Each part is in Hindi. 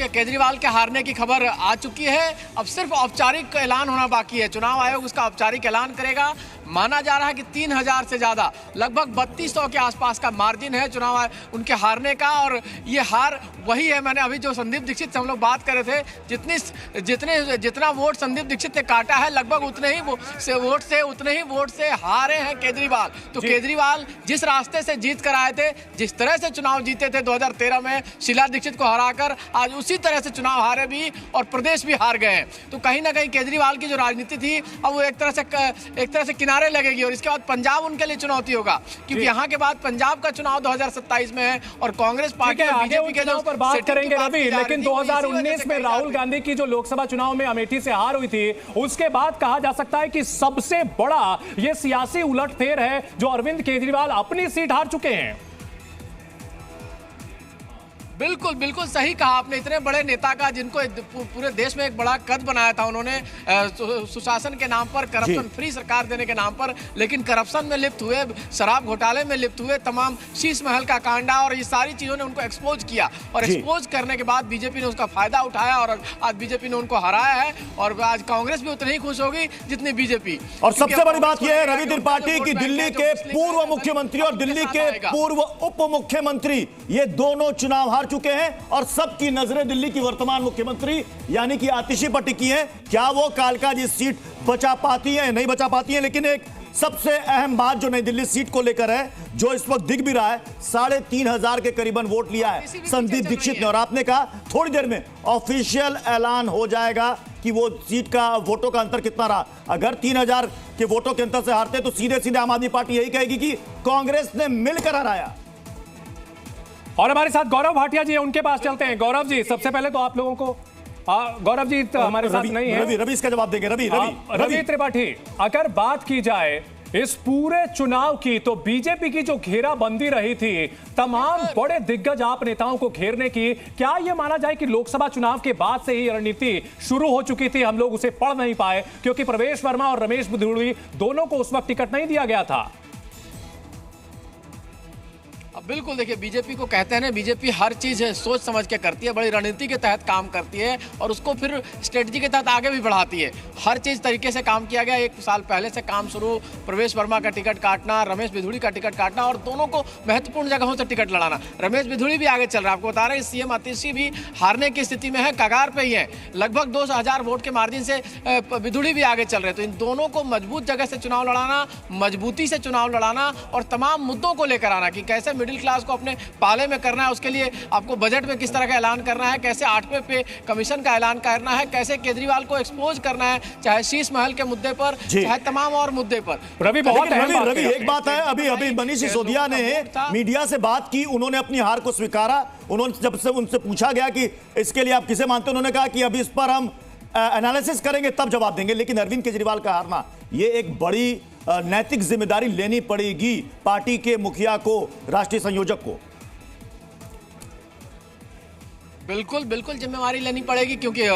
देखिए, केजरीवाल के हारने की खबर आ चुकी है। अब सिर्फ औपचारिक ऐलान होना बाकी है। चुनाव आयोग उसका औपचारिक ऐलान करेगा। माना जा रहा है कि 3000 से ज़्यादा, लगभग 3200 के आसपास का मार्जिन है चुनाव उनके हारने का। और ये हार वही है, मैंने अभी जो संदीप दीक्षित से हम लोग बात कर रहे थे, जितना वोट संदीप दीक्षित ने काटा है, लगभग उतने ही वोट से हारे हैं केजरीवाल। तो केजरीवाल जिस रास्ते से जीत कर आए थे, जिस तरह से चुनाव जीते थे 2013 में शीला दीक्षित को हराकर, आज उसी तरह से चुनाव हारे भी और प्रदेश भी हार गए हैं। तो कहीं ना कहीं केजरीवाल की जो राजनीति थी, अब वो एक तरह से किनारे लगेगी। और इसके बाद पंजाब उनके लिए चुनौती होगा, क्योंकि यहाँ के बाद पंजाब का चुनाव 2027 में है और कांग्रेस पार्टी और बीजेपी के पर बात करेंगे रवि। लेकिन 2019 में राहुल गांधी की जो लोकसभा चुनाव में अमेठी से हार हुई थी, उसके बाद कहा जा सकता है कि सबसे बड़ा ये सियासी उलटफेर है जो अरविंद केजरीवाल अपनी सीट हार चुके हैं। बिल्कुल बिल्कुल सही कहा आपने। इतने बड़े नेता का, जिनको पूरे देश में एक बड़ा कद बनाया था उन्होंने, सुशासन के नाम पर, करप्शन फ्री सरकार देने के नाम पर, लेकिन करप्शन में लिप्त हुए, शराब घोटाले में लिप्त हुए, तमाम शीश महल का कांडा और ये सारी चीजों ने उनको एक्सपोज किया। और एक्सपोज करने के बाद बीजेपी ने उसका फायदा उठाया और आज बीजेपी ने उनको हराया है। और आज कांग्रेस भी उतनी ही खुश होगी जितनी बीजेपी। और सबसे बड़ी बात यह है रवि त्रिपाठी की दिल्ली के पूर्व मुख्यमंत्री और दिल्ली के पूर्व उप मुख्यमंत्री, ये दोनों चुनाव हार चुके हैं और सबकी नजरें दिल्ली की वर्तमान मुख्यमंत्री यानी कि आतिशी पर टिकी हैं। क्या वो कालका जी सीट बचा पाती है, नहीं बचा पाती है? लेकिन एक सबसे अहम बात जो नई दिल्ली सीट को लेकर है, जो इस वक्त दिख भी रहा है, 3500 के करीबन वोट लिया है संदीप दीक्षित ने। और आपने कहा थोड़ी देर में ऑफिशियल ऐलान हो जाएगा कि वो सीट का वोटों का अंतर कितना रहा। अगर 3000 के वोटों के अंतर से हारते तो सीधे सीधे आम आदमी पार्टी यही कहेगी कि कांग्रेस ने मिलकर हराया। और हमारे साथ गौरव भाटिया जी है, उनके पास चलते हैं। गौरव जी, सबसे पहले तो आप लोगों को, गौरव जी तो हमारे साथ नहीं है। रवि इसका जवाब देंगे। रवि त्रिपाठी, अगर बात की जाए इस पूरे चुनाव की, तो बीजेपी की जो घेराबंदी रही थी तमाम बड़े दिग्गज आप नेताओं को घेरने की, क्या यह माना जाए कि लोकसभा चुनाव के बाद से ही रणनीति शुरू हो चुकी थी? हम लोग उसे पढ़ नहीं पाए क्योंकि प्रवेश वर्मा और रमेश बिधूड़ी दोनों को उस वक्त टिकट नहीं दिया गया था। अब बिल्कुल देखिए, बीजेपी को कहते हैं ना, बीजेपी हर चीज़ है सोच समझ के करती है, बड़ी रणनीति के तहत काम करती है और उसको फिर स्ट्रेटजी के तहत आगे भी बढ़ाती है। हर चीज़ तरीके से काम किया गया। 1 साल पहले से काम शुरू, प्रवेश वर्मा का टिकट काटना, रमेश बिधूड़ी का टिकट काटना और दोनों को महत्वपूर्ण जगहों से टिकट लड़ाना। रमेश बिधूड़ी भी आगे चल रहा है, आपको बता रहे हैं सीएम आतिशी भी हारने की स्थिति में है, कगार पे ही है। लगभग 2000 वोट के मार्जिन से बिधूड़ी भी आगे चल रहे हैं। तो इन दोनों को मजबूत जगह से चुनाव लड़ाना, मजबूती से चुनाव लड़ाना और तमाम मुद्दों को लेकर आना कि कैसे मिडिल क्लास को अपने पाले में करना है, उसके लिए आपको बजट में किस तरह का ऐलान करना है, कैसे 8वें पे कमीशन का ऐलान करना है, कैसे केजरीवाल को एक्सपोज करना है, चाहे शीश महल के मुद्दे पर, चाहे तमाम और मुद्दे पर। रवि एक बात है, अभी मनीष सिसोदिया ने मीडिया से बात की, उन्होंने अपनी हार को स्वीकारा। उन्होंने जब से उनसे पूछा गया कि इसके लिए आप किसे मानते हैं, उन्होंने कहा कि अभी इस पर हम एनालिसिस करेंगे तब जवाब देंगे। लेकिन अरविंद केजरीवाल का हारना, ये एक बड़ी नैतिक जिम्मेदारी लेनी पड़ेगी पार्टी के मुखिया को, राष्ट्रीय संयोजक को। बिल्कुल बिल्कुल जिम्मेवारी लेनी पड़ेगी, क्योंकि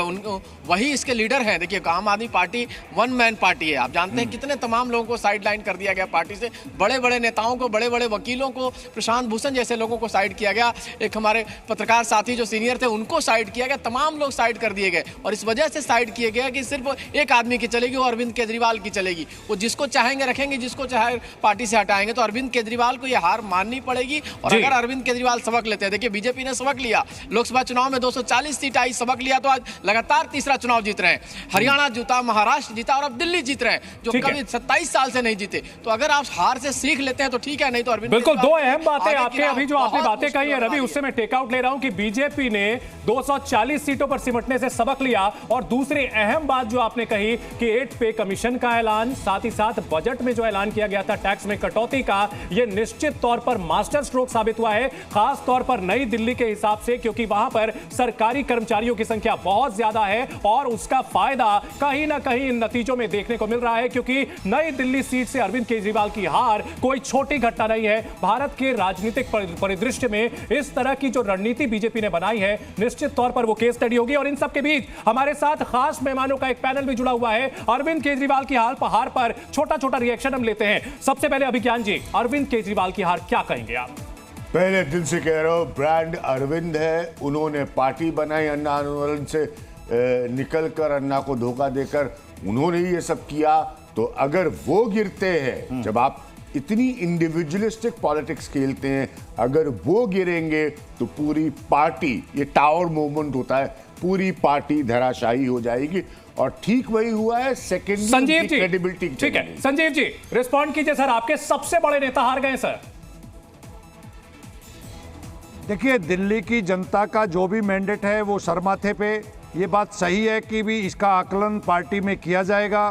वही इसके लीडर हैं। देखिए, आम आदमी पार्टी वन मैन पार्टी है। आप जानते हैं कितने तमाम लोगों को साइड लाइन कर दिया गया पार्टी से, बड़े बड़े नेताओं को, बड़े बड़े वकीलों को, प्रशांत भूषण जैसे लोगों को साइड किया गया। एक हमारे पत्रकार साथी जो सीनियर थे उनको साइड किया गया, तमाम लोग साइड कर दिए गए। और इस वजह से साइड किए गया कि सिर्फ एक आदमी की चलेगी, वो अरविंद केजरीवाल की चलेगी। वो जिसको चाहेंगे रखेंगे, जिसको चाहे पार्टी से हटाएंगे। तो अरविंद केजरीवाल को यह हार माननी पड़ेगी। और अगर अरविंद केजरीवाल सबक लेते हैं, देखिए बीजेपी ने सबक लिया, लोकसभा चुनाव में 240 सीट आई, सबक लिया, तो आज लगातार तीसरा चुनाव जीत रहे हैं। हरियाणा जीता, महाराष्ट्र जीता और अब दिल्ली जीत रहे हैं, जो कभी 27 साल से नहीं जीते। तो अगर आप हार से सीख लेते हैं तो ठीक है, नहीं तो अरविंद। बिल्कुल, दो अहम बातें आपके अभी जो आपने बातें कही है रवि, उससे मैं टेकआउट ले रहा हूं कि बीजेपी ने 240 सीटों पर सिमटने से सबक लिया। और दूसरी अहम बात जो आपने कही कि 8 पे कमीशन का ऐलान, साथ ही साथ बजट में जो ऐलान किया गया था टैक्स में कटौती का, यह निश्चित तौर पर मास्टर स्ट्रोक साबित हुआ है, खास तौर पर नई दिल्ली के हिसाब से, क्योंकि वहां पर सरकारी कर्मचारियों की संख्या बहुत ज्यादा है और उसका फायदा कहीं ना कहीं इन नतीजों में देखने को मिल रहा है। क्योंकि नई दिल्ली सीट से अरविंद केजरीवाल की हार कोई छोटी घटना नहीं है। भारत के राजनीतिक परिदृश्य में इस तरह की जो रणनीति बीजेपी ने बनाई है, निश्चित तौर पर वो केस स्टडी होगी। और इन सबके बीच हमारे साथ खास मेहमानों का एक पैनल भी जुड़ा हुआ है। अरविंद केजरीवाल की हार पर छोटा छोटा रिएक्शन हम लेते हैं। सबसे पहले अभिज्ञान जी, अरविंद केजरीवाल की हार क्या कहेंगे आप? पहले दिन से कह रहा हूं, ब्रांड अरविंद है। उन्होंने पार्टी बनाई, अन्ना आंदोलन से निकल कर, अन्ना को धोखा देकर उन्होंने ये सब किया। तो अगर वो गिरते हैं, जब आप इतनी इंडिविजुअलिस्टिक पॉलिटिक्स खेलते हैं, अगर वो गिरेंगे तो पूरी पार्टी, ये टावर मूवमेंट होता है, पूरी पार्टी धराशायी हो जाएगी। और ठीक वही हुआ है। सेकेंड संजीव जी, क्रेडिबिलिटी, ठीक है संजीव जी रिस्पॉन्ड कीजिए सर। आपके सबसे बड़े नेता हार गए सर। देखिए, दिल्ली की जनता का जो भी मैंडेट है वो सर माथे पे, ये बात सही है कि भी इसका आकलन पार्टी में किया जाएगा।